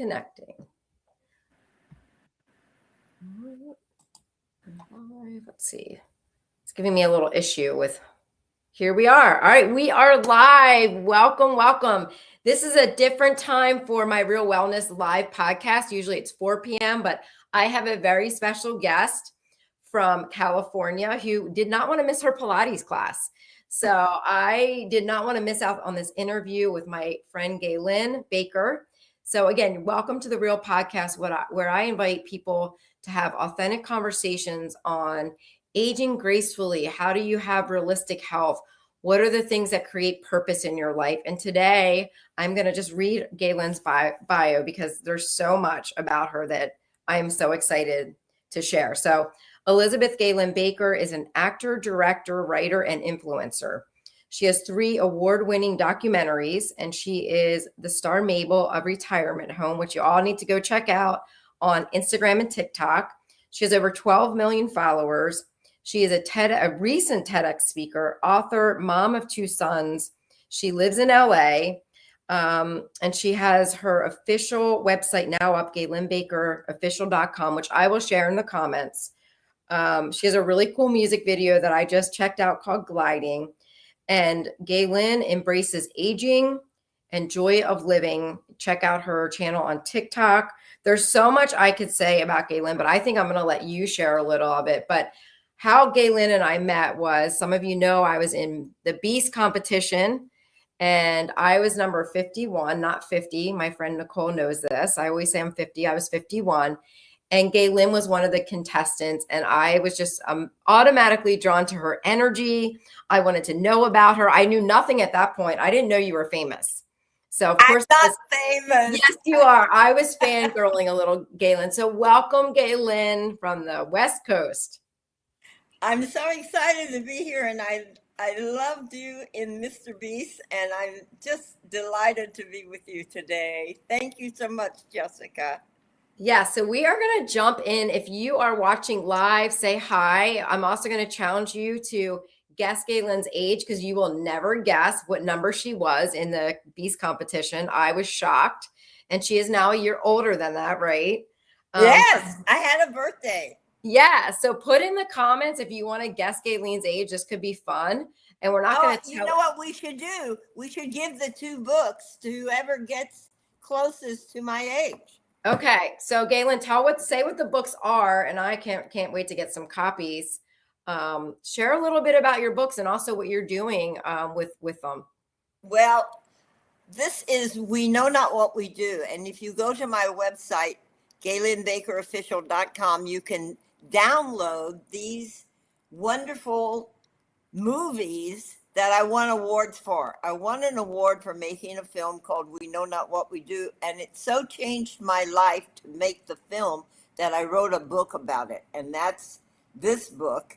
connecting. Let's see. It's giving me a little issue with, here we are. All right, we are live. Welcome, welcome. This is a different time for my Real Wellness live podcast. Usually it's 4 p.m., but I have a very special guest from California who did not want to miss her Pilates class. So I did not want to miss out on this interview with my friend Gaylnn Baker. So again, welcome to the Real Podcast, where I invite people to have authentic conversations on aging gracefully. How do you have realistic health? What are the things that create purpose in your life? And today I'm going to just read Gaylynn's bio because there's so much about her that I'm so excited to share. So Elizabeth Gaylnn Baker is an actor, director, writer, and influencer. She has 3 award-winning documentaries, and she is the star Mabel of Retirement Home, which you all need to go check out on Instagram and TikTok. She has over 12 million followers. She is a recent TEDx speaker, author, mom of 2 sons. She lives in LA, and she has her official website now up, GaylynnBakerOfficial.com, which I will share in the comments. She has a really cool music video that I just checked out called Gliding. And Gaylnn embraces aging and joy of living. Check out her channel on TikTok. There's so much I could say about Gaylnn, but I think I'm going to let you share a little of it. But how Gaylnn and I met was, some of you know, I was in the Beast competition and I was number 51, not 50. My friend Nicole knows this. I always say I'm 50. I was 51. And Gaylnn was one of the contestants. And I was just automatically drawn to her energy. I wanted to know about her. I knew nothing at that point. I didn't know you were famous. So of course, I'm not famous. Yes, you are. I was fangirling a little, Gaylnn. So welcome, Gaylnn, from the West Coast. I'm so excited to be here, and I loved you in Mr. Beast, and I'm just delighted to be with you today. Thank you so much, Jessica. Yeah, so we are going to jump in. If you are watching live, say hi. I'm also going to challenge you to guess Gaylynn's age, because you will never guess what number she was in the Beast competition. I was shocked. And she is now a year older than that, right? Yes, I had a birthday. Yeah, so put in the comments if you want to guess Gaylynn's age. This could be fun. And we're not going to tell. You know what we should do? We should give the 2 books to whoever gets closest to my age. Okay, so Gaylnn, say what the books are, and I can't wait to get some copies. Share a little bit about your books and also what you're doing with them. Well, this is We Know Not What We Do, and if you go to my website, GaylynnBakerOfficial.com, you can download these wonderful movies that I won awards for. I won an award for making a film called We Know Not What We Do, and it so changed my life to make the film that I wrote a book about it, and that's this book.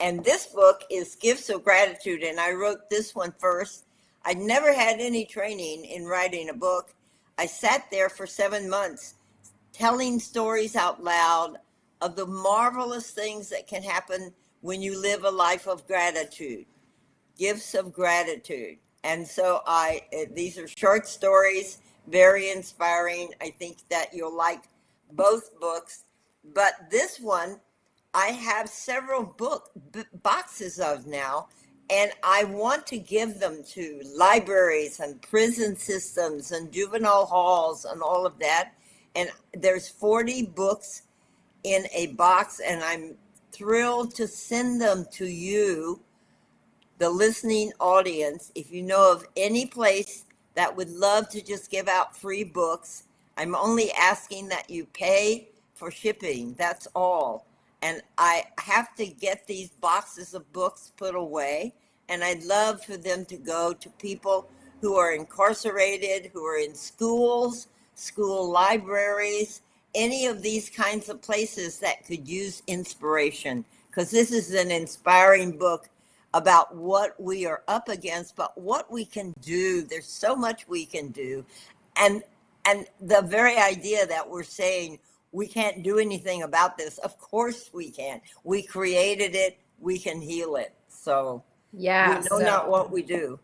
And this book is Gifts of Gratitude, and I wrote this one first. I never had any training in writing a book. I sat there for 7 months telling stories out loud of the marvelous things that can happen when you live a life of gratitude. Gifts of Gratitude. And so these are short stories, very inspiring. I think that you'll like both books. But this one, I have several boxes of now, and I want to give them to libraries and prison systems and juvenile halls and all of that. And there's 40 books in a box, and I'm thrilled to send them to you, the listening audience. If you know of any place that would love to just give out free books, I'm only asking that you pay for shipping. That's all. And I have to get these boxes of books put away. And I'd love for them to go to people who are incarcerated, who are in schools, school libraries, any of these kinds of places that could use inspiration. Because this is an inspiring book about what we are up against, but what we can do. There's so much we can do. And the very idea that we're saying we can't do anything about this, of course we can. We created it, we can heal it. So yeah, we know not what we do.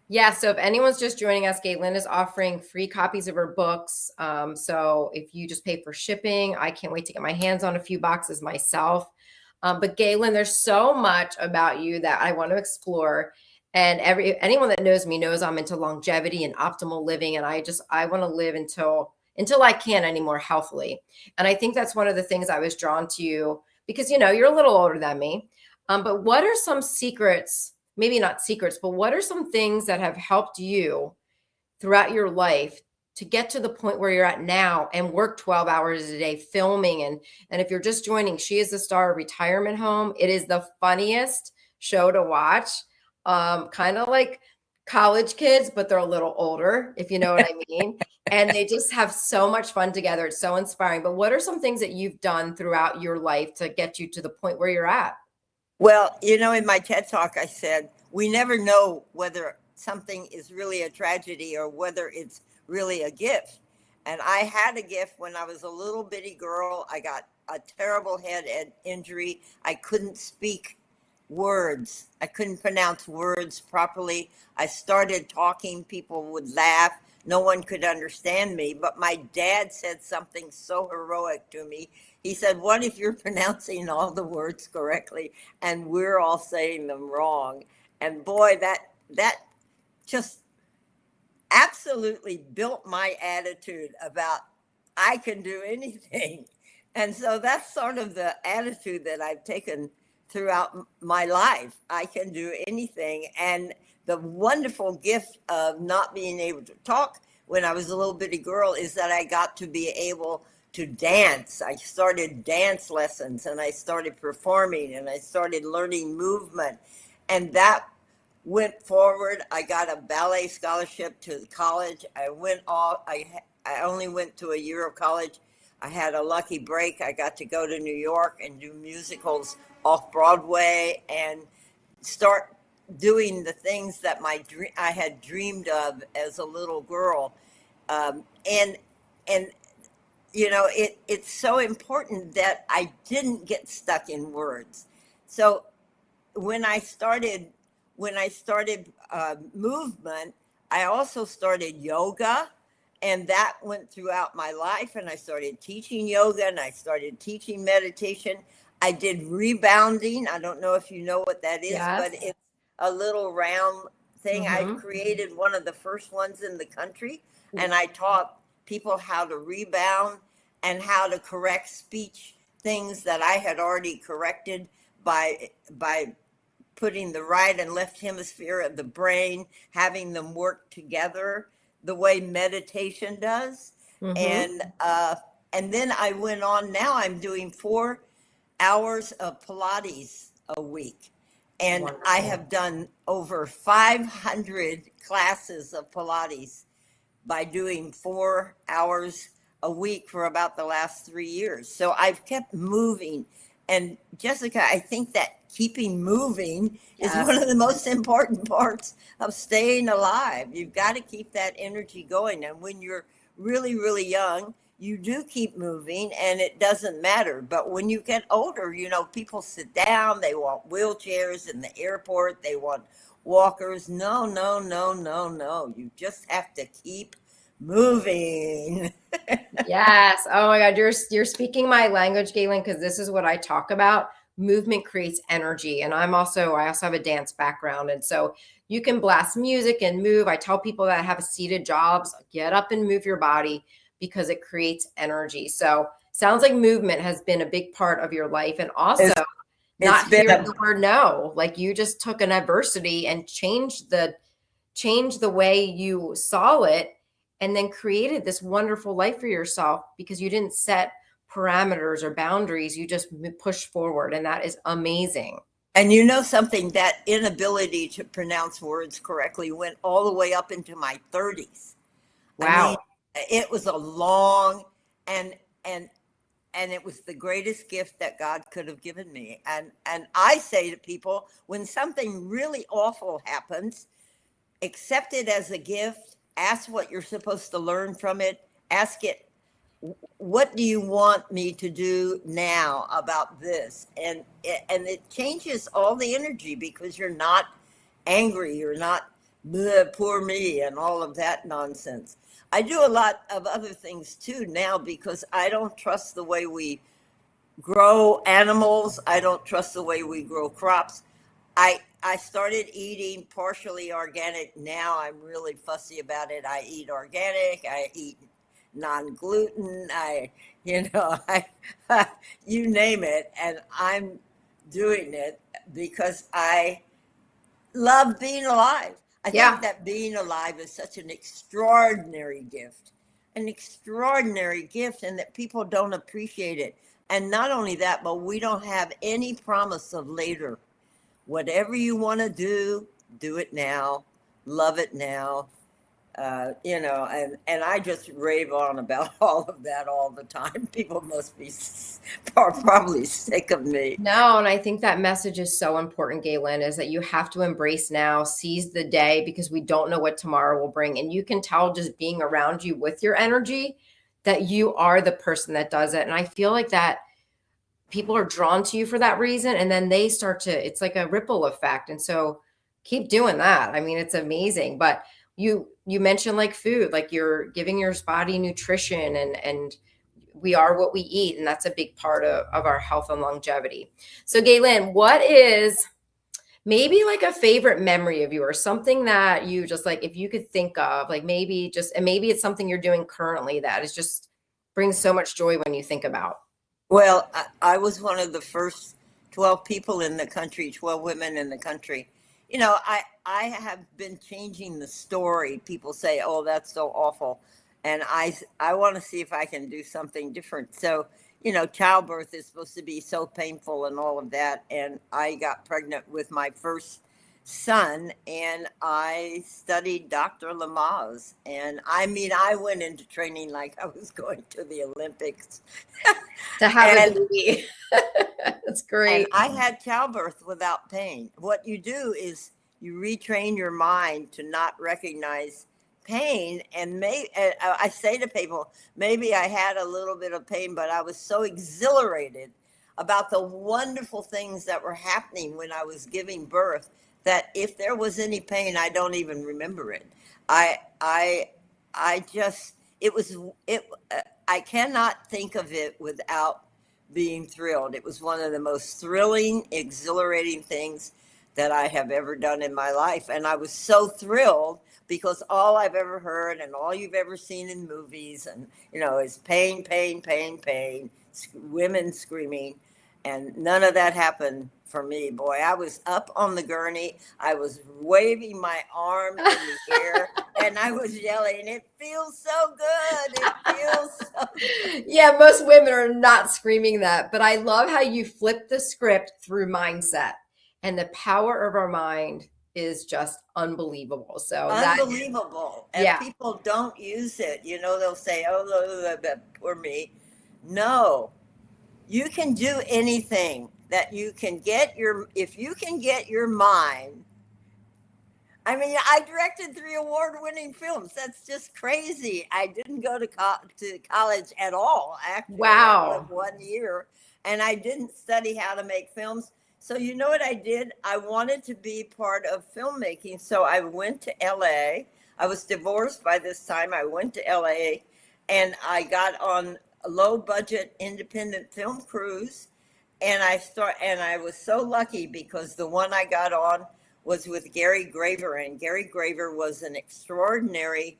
Yeah, so if anyone's just joining us, Gaylnn is offering free copies of her books. So if you just pay for shipping, I can't wait to get my hands on a few boxes myself. But Gaylnn, there's so much about you that I want to explore. And anyone that knows me knows I'm into longevity and optimal living, and I want to live until I can't anymore healthily. And I think that's one of the things I was drawn to you because you're a little older than me. But what are some secrets? Maybe not secrets, but what are some things that have helped you throughout your life to get to the point where you're at now and work 12 hours a day filming? And if you're just joining, she is the star of Retirement Home. It is the funniest show to watch. Kind of like college kids, but they're a little older, if you know what I mean. And they just have so much fun together. It's so inspiring. But what are some things that you've done throughout your life to get you to the point where you're at? Well, in my TED talk, I said, we never know whether something is really a tragedy or whether it's really a gift. And I had a gift when I was a little bitty girl. I got a terrible head injury. I couldn't speak words. I couldn't pronounce words properly. I started talking. People would laugh. No one could understand me. But my dad said something so heroic to me. He said, what if you're pronouncing all the words correctly and we're all saying them wrong? And boy, that just absolutely built my attitude about I can do anything. And so that's sort of the attitude that I've taken throughout my life. I can do anything. And the wonderful gift of not being able to talk when I was a little bitty girl is that I got to be able to dance. I started dance lessons and I started performing and I started learning movement. And that went forward. I got a ballet scholarship to college. I only went to a year of college. I had a lucky break. I got to go to New York and do musicals off Broadway and start doing the things that I had dreamed of as a little girl. And it's so important that I didn't get stuck in words. So when I started movement, I also started yoga, and that went throughout my life. And I started teaching yoga, and I started teaching meditation. I did rebounding. I don't know if you know what that is, Yes. but it's a little round thing. I Mm-hmm. created one of the first ones in the country, and I taught people how to rebound and how to correct speech things that I had already corrected by putting the right and left hemisphere of the brain, having them work together the way meditation does. Mm-hmm. And then I went on. Now I'm doing 4 hours of Pilates a week. And I Wonderful. have done over 500 classes of Pilates by doing 4 hours a week for about the last 3 years. So I've kept moving. And Jessica, I think that keeping moving is Yes. one of the most important parts of staying alive. You've got to keep that energy going. And when you're really, really young, you do keep moving and it doesn't matter. But when you get older, people sit down, they want wheelchairs in the airport, they want walkers. No, no, no, no, no. You just have to keep moving. Yes. Oh my God, you're speaking my language, Gaylnn, because this is what I talk about. Movement creates energy, and I also have a dance background, and so you can blast music and move. I tell people that have seated jobs, get up and move your body because it creates energy. So sounds like movement has been a big part of your life, and also It's, it's not been hearing a the word no. Like you just took an adversity and changed the way you saw it and then created this wonderful life for yourself because you didn't set parameters or boundaries. You just pushed forward, and that is amazing. And something, that inability to pronounce words correctly went all the way up into my 30s. I mean, Wow. it was a long and and and it was the greatest gift that God could have given me. And I say to people, when something really awful happens, accept it as a gift, ask what you're supposed to learn from it, ask it, what do you want me to do now about this? And it changes all the energy because you're not angry, you're not bleh, poor me and all of that nonsense. I do a lot of other things too now because I don't trust the way we grow animals. I don't trust the way we grow crops. I started eating partially organic. Now I'm really fussy about it. I eat organic. I eat non-gluten. I you name it, and I'm doing it because I love being alive. I think Yeah. that being alive is such an extraordinary gift, and that people don't appreciate it. And not only that, but we don't have any promise of later. Whatever you want to do it now, love it now. And I just rave on about all of that all the time. People must be are probably sick of me. No, and I think that message is so important, Gaylnn, is that you have to embrace now, seize the day, because we don't know what tomorrow will bring. And you can tell just being around you with your energy that you are the person that does it. And I feel like that people are drawn to you for that reason. And then they start to, it's like a ripple effect. And so keep doing that. I mean, it's amazing. But you mentioned like food, like you're giving your body nutrition, and we are what we eat, and that's a big part of our health and longevity. So Gaylnn, what is maybe like a favorite memory of you, or something that you just like, if you could think of, like maybe just, and maybe it's something you're doing currently that is just brings so much joy when you think about. Well, I was one of the first 12 people in the country, 12 women in the country. I have been changing the story. People say, oh, that's so awful. And I want to see if I can do something different. So, childbirth is supposed to be so painful and all of that. And I got pregnant with my first son, and I studied Dr. Lamaze. And I mean, I went into training like I was going to the Olympics. To have a and baby. That's and great. I had childbirth without pain. What you do is you retrain your mind to not recognize pain. And I say to people, maybe I had a little bit of pain, but I was so exhilarated about the wonderful things that were happening when I was giving birth that if there was any pain, I don't even remember it. I I I just it was it. I cannot think of it without being thrilled. It was one of the most thrilling, exhilarating things that I have ever done in my life. And I was so thrilled because all I've ever heard and all you've ever seen in movies and is pain, pain, pain, pain, women screaming. And none of that happened for me. Boy, I was up on the gurney. I was waving my arm in the air and I was yelling, it feels so good. It feels so good. Yeah, most women are not screaming that, but I love how you flip the script through mindset, and the power of our mind is just unbelievable. So that, Unbelievable. And yeah, people don't use it. They'll say, oh, poor me. No, you can do anything that you can if you can get your mind. I mean, I directed 3 award-winning films. That's just crazy. I didn't go to college at all. Actually, I went wow. 1 year, and I didn't study how to make films. So you know what I did? I wanted to be part of filmmaking, so I went to LA. I was divorced by this time. I went to LA, and I got on a low-budget independent film crews, and I was so lucky because the one I got on was with Gary Graver, and Gary Graver was an extraordinary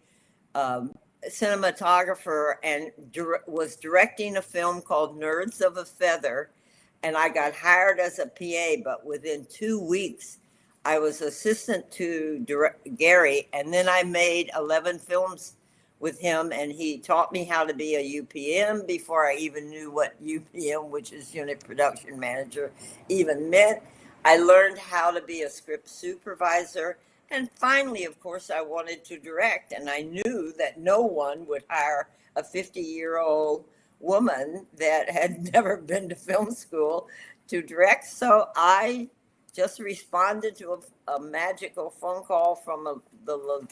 um, cinematographer and was directing a film called Nerds of a Feather. And I got hired as a PA, but within 2 weeks, I was assistant to Gary, and then I made 11 films with him, and he taught me how to be a UPM before I even knew what UPM, which is unit production manager, even meant. I learned how to be a script supervisor. And finally, of course, I wanted to direct. And I knew that no one would hire a 50-year-old woman that had never been to film school to direct. So I just responded to a magical phone call from the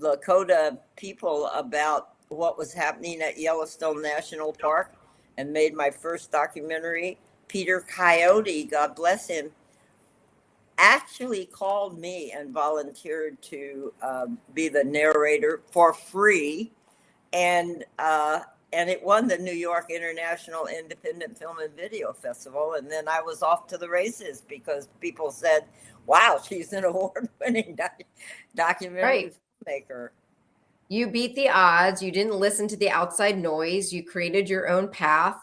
Lakota people about what was happening at Yellowstone National Park and made my first documentary. Peter Coyote, God bless him, actually called me and volunteered to be the narrator for free, and it won the New York International Independent Film and Video Festival. And then I was off to the races because people said, "Wow, she's an award-winning documentary Right. filmmaker." You beat the odds. You didn't listen to the outside noise. You created your own path.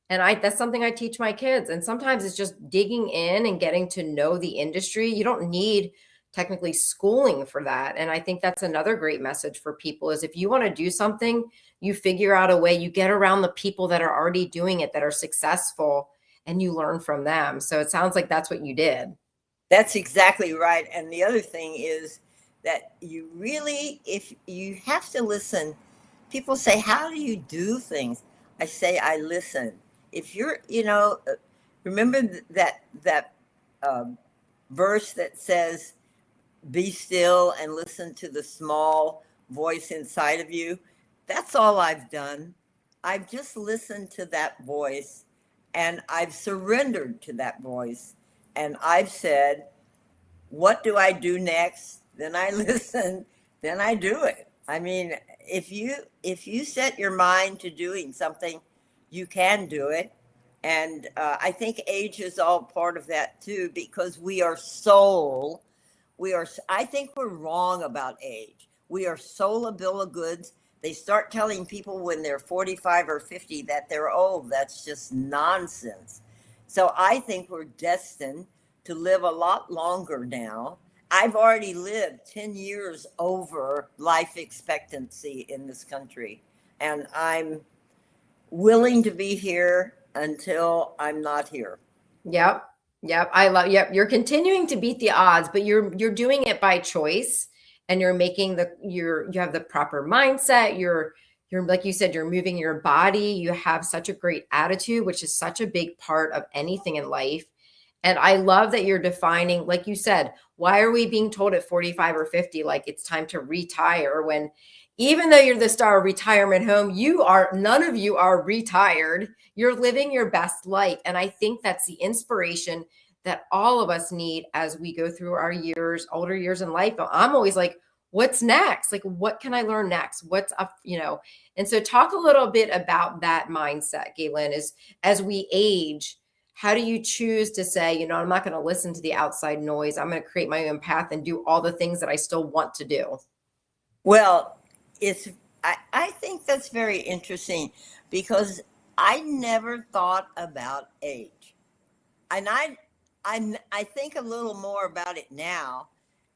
And that's something I teach my kids. And sometimes it's just digging in and getting to know the industry. You don't need technically schooling for that. And I think that's another great message for people is if you want to do something, you figure out a way, you get around the people that are already doing it, that are successful, and you learn from them. So it sounds like that's what you did. That's exactly right. And the other thing is that you really, if you have to listen, people say, "How do you do things?" I say, "I listen." If you're, remember that um, verse that says, "Be still and listen to the small voice inside of you." That's all I've done. I've just listened to that voice, and I've surrendered to that voice. And I've said, "What do I do next?" Then I listen, then I do it. I mean, if you set your mind to doing something, you can do it. And I think age is all part of that too, because we are soul. I think we're wrong about age. We are sold a bill of goods. They start telling people when they're 45 or 50 that they're old. That's just nonsense. So I think we're destined to live a lot longer now. I've already lived 10 years over life expectancy in this country, and I'm willing to be here until I'm not here. Yep. Yep. I love, yep. You're continuing to beat the odds, but you're doing it by choice, and you're making you have the proper mindset. You're, like you said, you're moving your body. You have such a great attitude, which is such a big part of anything in life. And I love that you're defining, like you said, why are we being told at 45 or 50, like it's time to retire when even though you're the star of retirement home, none of you are retired. You're living your best life. And I think that's the inspiration that all of us need as we go through our older years in life. I'm always like, what's next? Like, what can I learn next? What's up? And so talk a little bit about that mindset, Gaylnn, is as we age, how do you choose to say, I'm not going to listen to the outside noise. I'm going to create my own path and do all the things that I still want to do? Well, it's I think that's very interesting because I never thought about age. And I think a little more about it now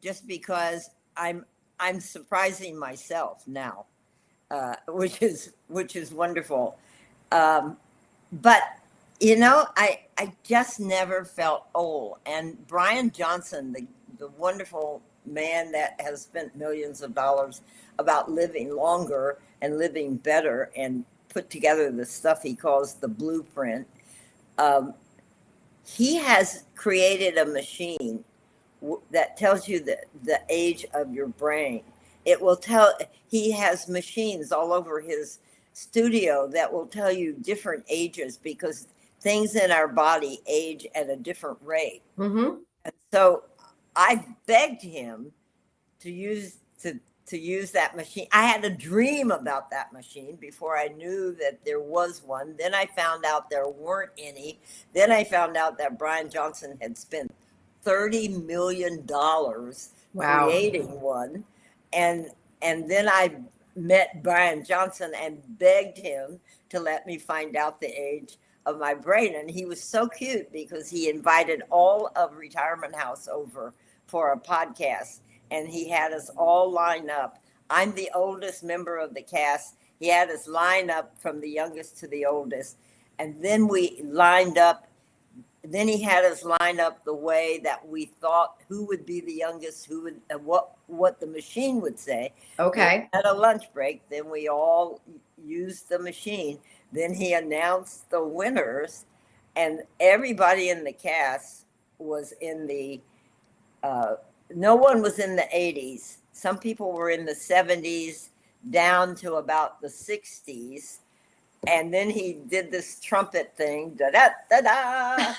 just because I'm surprising myself now, which is wonderful. But I just never felt old. And Brian Johnson, the wonderful man that has spent millions of dollars about living longer and living better and put together the stuff he calls the blueprint. Um, he has created a machine that tells you the age of your brain. It will tell, he has machines all over his studio that will tell you different ages because things in our body age at a different rate. Mm-hmm. And so I begged him to use to use that machine. I had a dream about that machine before I knew that there was one. Then I found out there weren't any. Then I found out that Brian Johnson had spent $30 million Wow. creating one. And and then I met Brian Johnson and begged him to let me find out the age of my brain. And he was so cute because he invited all of Retirement House over for a podcast, and he had us all line up. I'm the oldest member of the cast. He had us line up from the youngest to the oldest. And then we lined up. Then he had us line up the way that we thought who would be the youngest, who would, what the machine would say. Okay. At a lunch break, then we all used the machine. Then he announced the winners, and everybody in the cast was in the no one was in the 80s. Some people were in the 70s down to about the 60s. And then he did this trumpet thing, da da da da.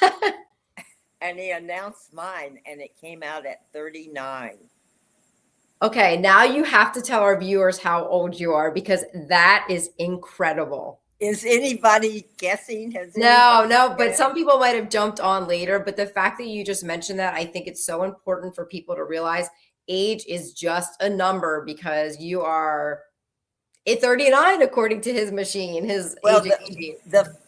and he announced mine, and it came out at 39. Okay, now you have to tell our viewers how old you are because that is incredible. Is anybody guessing? Has No, anybody no, but guessed? some people might have jumped on later. But the fact that you just mentioned that, I think it's so important for people to realize age is just a number because you are at 39 according to his machine, his Well, aging machine.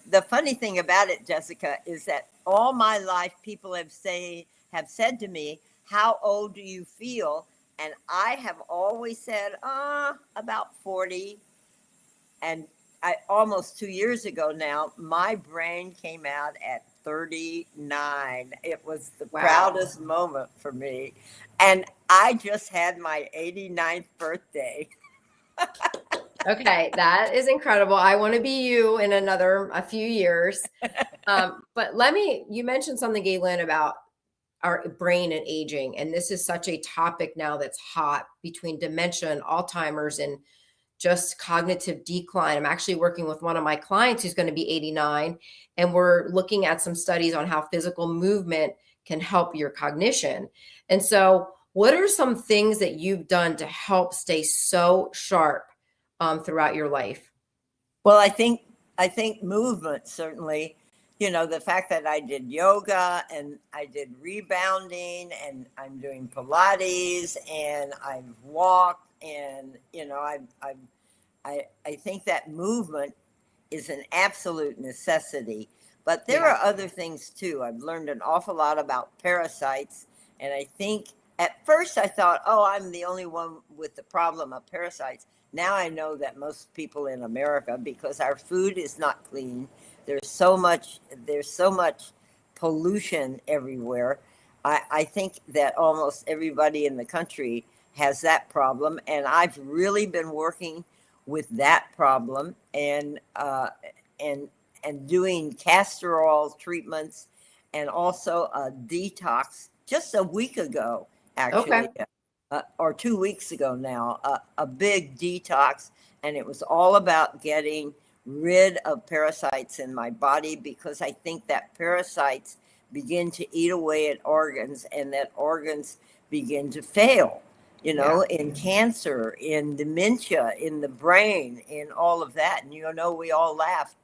the funny thing about it, Jessica, is that all my life people have said to me, "How old do you feel?" And I have always said, about 40." And I almost 2 years ago now, my brain came out at 39. It was the Wow. proudest moment for me. And I just had my 89th birthday. Okay, that is incredible. I want to be you in a few years. But you mentioned something, Gaylnn, about our brain and aging. And this is such a topic now that's hot between dementia and Alzheimer's and just cognitive decline. I'm actually working with one of my clients who's going to be 89, and we're looking at some studies on how physical movement can help your cognition. And so, what are some things that you've done to help stay so sharp throughout your life? Well, I think movement certainly, the fact that I did yoga and I did rebounding and I'm doing Pilates and I've walked and I think that movement is an absolute necessity. But there Yeah. are other things too. I've learned an awful lot about parasites. And I think at first I thought, oh, I'm the only one with the problem of parasites. Now I know that most people in America, because our food is not clean, there's so much pollution everywhere. I think that almost everybody in the country has that problem. And I've really been working with that problem and and doing castor oil treatments and also a detox just a week ago, Okay. actually, or 2 weeks ago now, a big detox. And it was all about getting rid of parasites in my body because I think that parasites begin to eat away at organs and that organs begin to fail, Yeah. in cancer, in dementia, in the brain, in all of that. And, we all laughed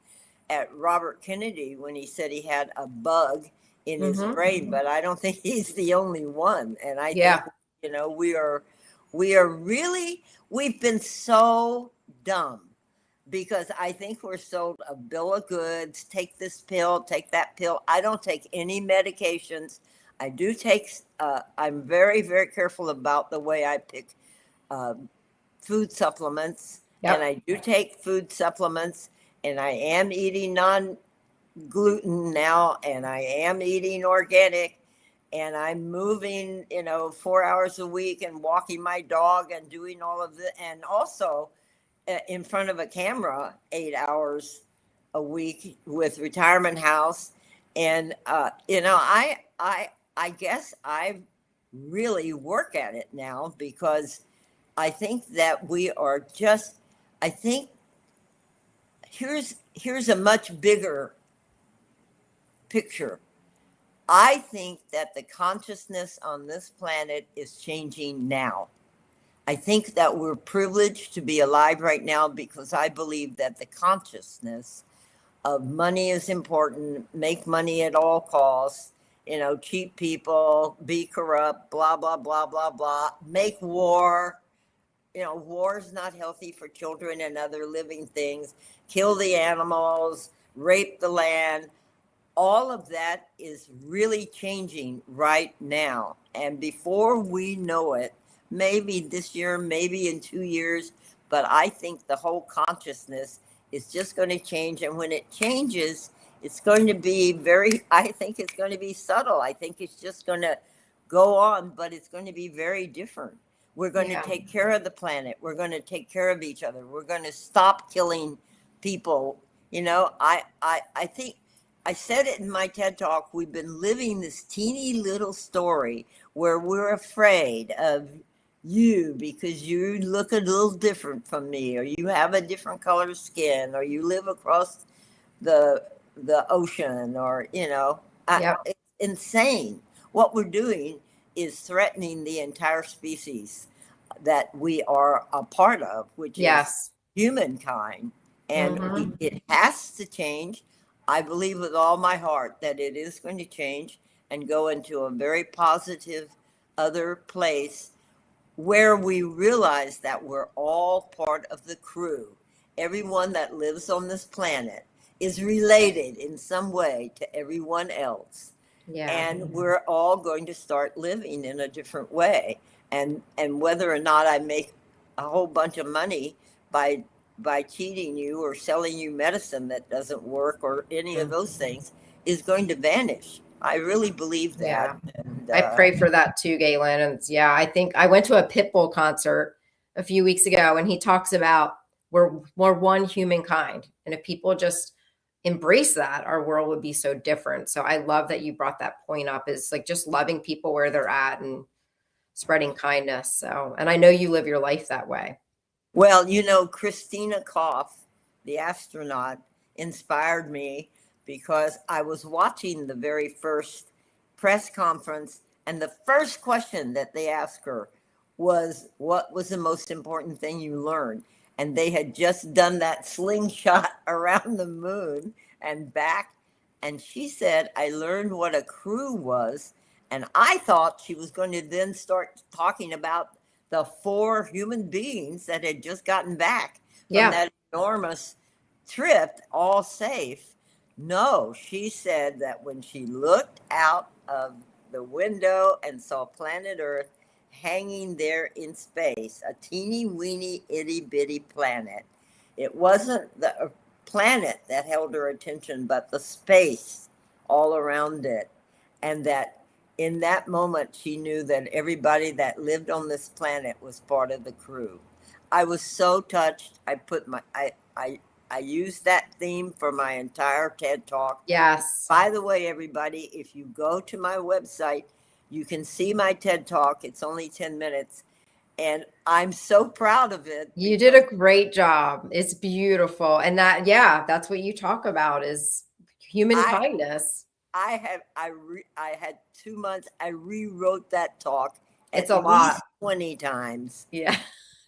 at Robert Kennedy when he said he had a bug in his Hmm. brain, but I don't think he's the only one. And I think, Yeah. we've been so dumb because I think we're sold a bill of goods. Take this pill, take that pill. I don't take any medications. I do take, I'm very, very careful about the way I pick uh, food supplements. And Yep. I do take food supplements and I am eating non gluten now and I am eating organic and I'm moving, 4 hours a week and walking my dog and doing all of it. And also, in front of a camera 8 hours a week with Retirement House. And I guess I really work at it now because I think that we are just, I think here's a much bigger picture. I think that the consciousness on this planet is changing now. I think that we're privileged to be alive right now because I believe that the consciousness of money is important, make money at all costs, cheat people, be corrupt, blah, blah, blah, blah, blah, make war. War is not healthy for children and other living things, kill the animals, rape the land. All of that is really changing right now. And before we know it, maybe this year, maybe in 2 years, but I think the whole consciousness is just going to change. And when it changes, it's going to be I think it's going to be subtle. I think it's just going to go on, but it's going to be very different. We're going to Yeah. take care of the planet. We're going to take care of each other. We're going to stop killing people. I think I said it in my TED talk. We've been living this teeny little story where we're afraid of you because you look a little different from me, or you have a different color skin, or you live across the the ocean, or Yep. insane. What we're doing is threatening the entire species that we are a part of, which is Yes. humankind. And it has to change. I believe with all my heart that it is going to change and go into a very positive other place where we realize that we're all part of the crew. Everyone that lives on this planet is related in some way to everyone else. Yeah. And we're all going to start living in a different way. And whether or not I make a whole bunch of money by cheating you or selling you medicine that doesn't work or any of those things is going to vanish. I really believe that. Yeah. And, I pray for that too, Gaylnn. And yeah, I think I went to a Pitbull concert a few weeks ago, and he talks about we're one humankind. And if people just embrace that, our world would be so different. So I love that you brought that point up, is like just loving people where they're at and spreading kindness. So, and I know you live your life that way. well, you know, Christina Koff, the astronaut, inspired me because I was watching the very first press conference, and the first question that they asked her was, what was the most important thing you learned? And they had just done that slingshot around the moon and back. And she said, I learned what a crew was. And I thought she was going to then start talking about the 4 human beings that had just gotten back from that enormous trip, all safe. No, she said that when she looked out of the window and saw planet Earth hanging there in space, a teeny weeny itty bitty planet, it wasn't the planet that held her attention, but the space all around it. And that in that moment, she knew that everybody that lived on this planet was part of the crew. I was so touched. I used that theme for my entire TED talk. Yes. By the way, everybody, if you go to my website, you can see my TED talk. It's only 10 minutes. And I'm so proud of it. You did a great job. It's beautiful. And that, yeah, that's what you talk about, is human kindness. I had 2 months. I rewrote that talk It's at a lot. least 20 times. Yeah.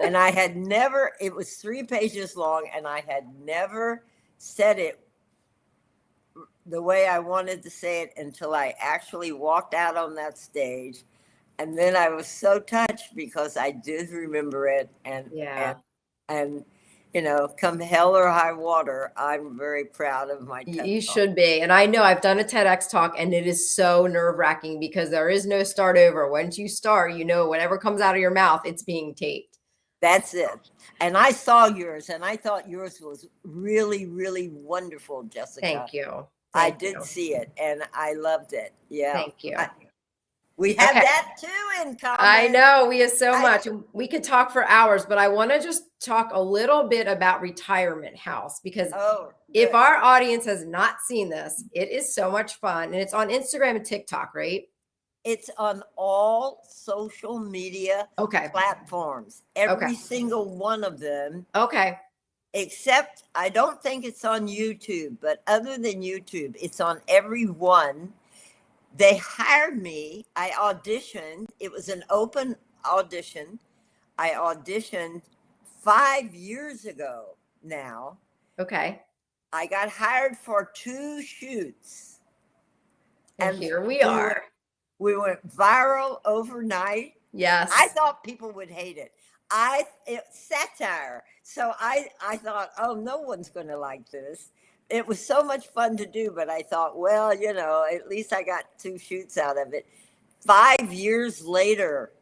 And I had never, it was 3 pages long, and I had never said it the way I wanted to say it until I actually walked out on that stage. And then I was so touched because I did remember it. And you know, come hell or high water, I'm very proud of my TED You talk. should be. And I know I've done a TEDx talk, and it is so nerve-wracking because there is no start over. Once you start, you know, whatever comes out of your mouth, it's being taped. That's it. And I saw yours, and I thought yours was really, really wonderful, Jessica. Thank you. I did see it, and I loved it. Yeah. Thank you. We have that too in common. I know, we have so much. We could talk for hours, but I want to just talk a little bit about Retirement House, because if our audience has not seen this, it is so much fun. And it's on Instagram and TikTok, right? It's on all social media platforms, every single one of them. Okay. Except I don't think it's on YouTube, but other than YouTube, it's on every one. They hired me. I auditioned. It was an open audition. I auditioned 5 years ago now. Okay. I got hired for 2 shoots. And here we are. We went viral overnight. Yes. I thought people would hate it. It's satire. So I thought, oh, no one's going to like this. It was so much fun to do, but I thought, well, you know, at least I got 2 shoots out of it. 5 years later,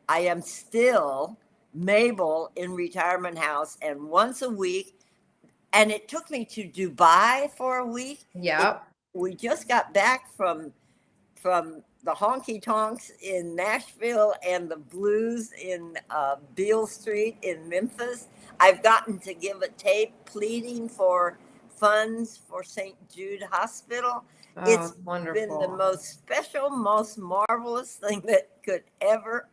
I am still Mabel in Retirement House, and once a week, and it took me to Dubai for a week. Yeah. We just got back from the honky tonks in Nashville and the blues in Beale Street in Memphis. I've gotten to give a tape pleading for funds for St. Jude Hospital. It's wonderful. Been the most special, most marvelous thing that could ever,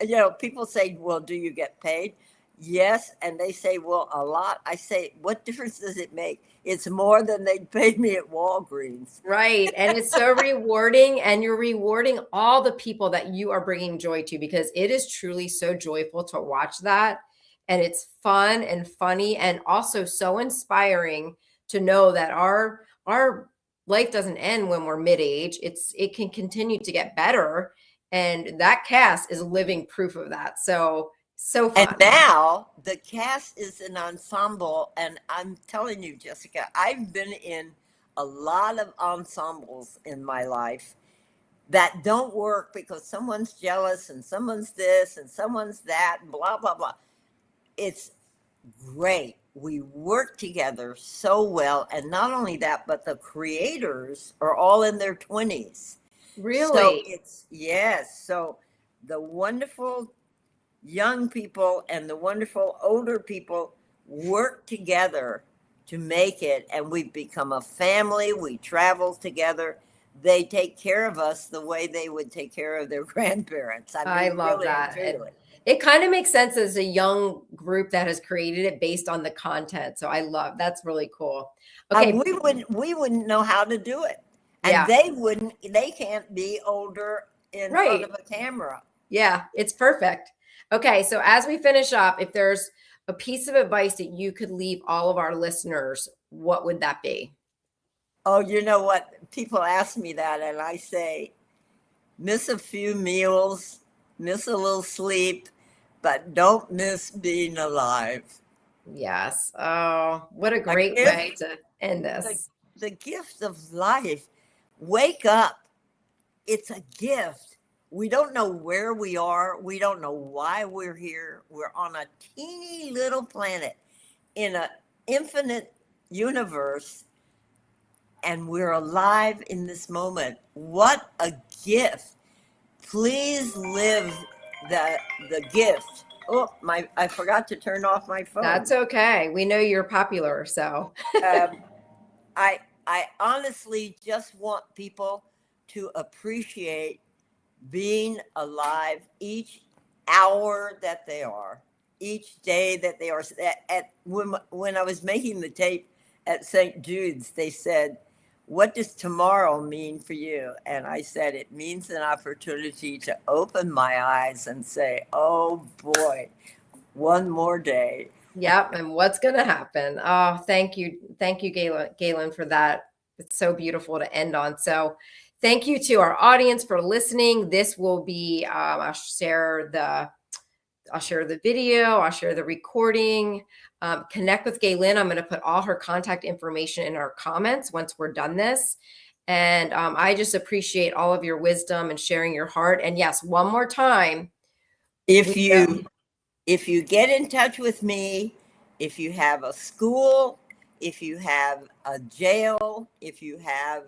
you know, people say, well, do you get paid? Yes. And they say, well, a lot. I say, what difference does it make? it's more than they'd pay me at Walgreens. Right. And it's so rewarding, and you're rewarding all the people that you are bringing joy to, because it is truly so joyful to watch that. And it's fun and funny, and also so inspiring to know that our life doesn't end when we're mid-age. It can continue to get better. And that cast is living proof of that. So And fun. now the cast is an ensemble. And I'm telling you, Jessica, I've been in a lot of ensembles in my life that don't work because someone's jealous and someone's this and someone's that, and blah, blah, blah. It's great. We work together so well. And not only that, but the creators are all in their 20s. So Really? yes. So the wonderful young people and the wonderful older people work together to make it. And we've become a family. We travel together. They take care of us the way they would take care of their grandparents. I I mean, love really and that. truly. It kind of makes sense as a young group that has created it based on the content. So I love that's really cool. Okay, We wouldn't know how to do it. And yeah, they can't be older in front right. of a camera. Yeah, it's perfect. Okay, so as we finish up, if there's a piece of advice that you could leave all of our listeners, what would that be? Oh, you know what? People ask me that, and I say, miss a few meals, miss a little sleep, but don't miss being alive. Yes. Oh, what a A great way gift, to end the, this. the gift of life. Wake up. It's a gift. We don't know where we are. We don't know why we're here. We're on a teeny little planet in an infinite universe, and we're alive in this moment. What a gift. Please live the gift. Oh, I forgot to turn off my phone. That's okay. We know you're popular, so Um, I honestly just want people to appreciate being alive each hour that they are, each day that they are. When I was making the tape at St. Jude's, they said, "What does tomorrow mean for you?" And I said, "It means an opportunity to open my eyes and say, oh boy, one more day." yep. And what's going to happen? Oh, thank you, Gaylnn, for that. It's so beautiful to end on. So, thank you to our audience for listening. This will be I'll share the video. I'll share the recording. Connect with Gaylnn. I'm going to put all her contact information in our comments once we're done this. And I just appreciate all of your wisdom and sharing your heart. And yes, one more time, If we know. you get in touch with me, if you have a school, if you have a jail, if you have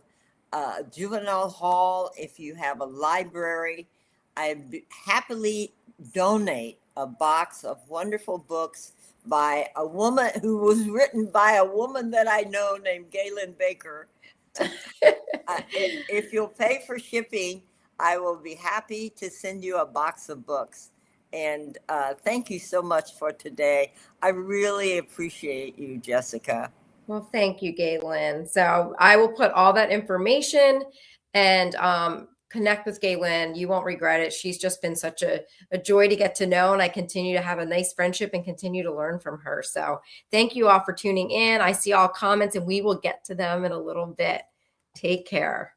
a juvenile hall, if you have a library, I happily donate a box of wonderful books by a woman who was written by a woman that I know named Gaylnn Baker. If you'll pay for shipping, I will be happy to send you a box of books. And thank you so much for today. I really appreciate you, Jessica. Well, thank you, Gaylnn. So I will put all that information and connect with Gaylnn. You won't regret it. She's just been such a joy to get to know, and I continue to have a nice friendship and continue to learn from her. So thank you all for tuning in. I see all comments, and we will get to them in a little bit. Take care.